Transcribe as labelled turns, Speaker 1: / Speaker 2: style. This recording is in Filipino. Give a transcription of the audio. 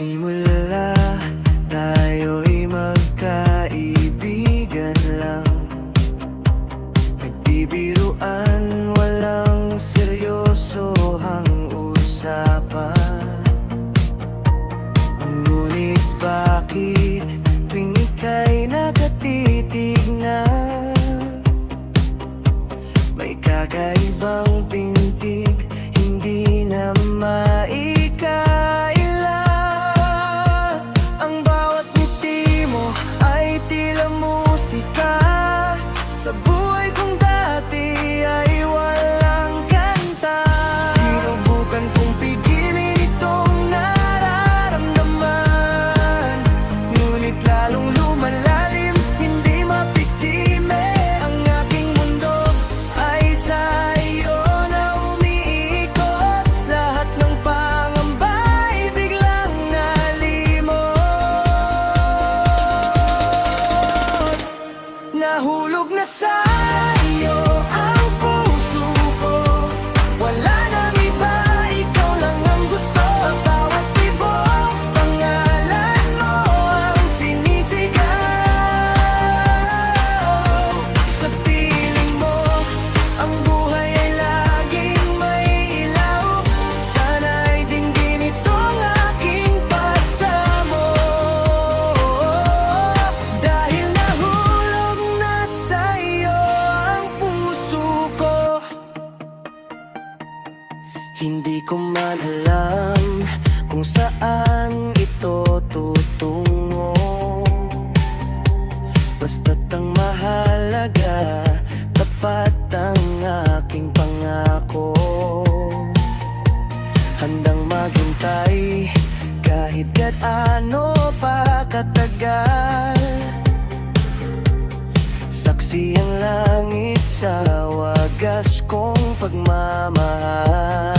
Speaker 1: Simula tayo'y magkaibigan lang, nagbibiruan, walang seryosohang usapan. Ngunit bakit tuwing ika'y nakatitig na, may kakaibang pintig, hindi na maikaila. Ang bawat ngiti mo ay tila musika, sa buhay kong dati ay walang kanta. Sinubukan kong pigilin itong nararamdaman, ngunit lalong lumalalim, hindi mapiktime. Ang aking mundo ay sa iyo na umiikot, lahat ng pangamba ay biglang nalimot. Nahulog na sa iyo ang puso ko, wala nang iba, ikaw lang ang gusto. Sa bawat tibok, pangalan mo ang sinisigaw. Sa piling mo, ang buhay ay laging may ilaw. Sana'y dinggin itong aking pagsamo, dahil nahulog na sa iyo ang puso ko. Hindi ko man alam kung saan ito tutungo, basta't ang mahalaga, tapat ang aking pangako. Handang maghintay kahit gaano pa katagal, saksi ang langit sa wagas kong pagmamahal.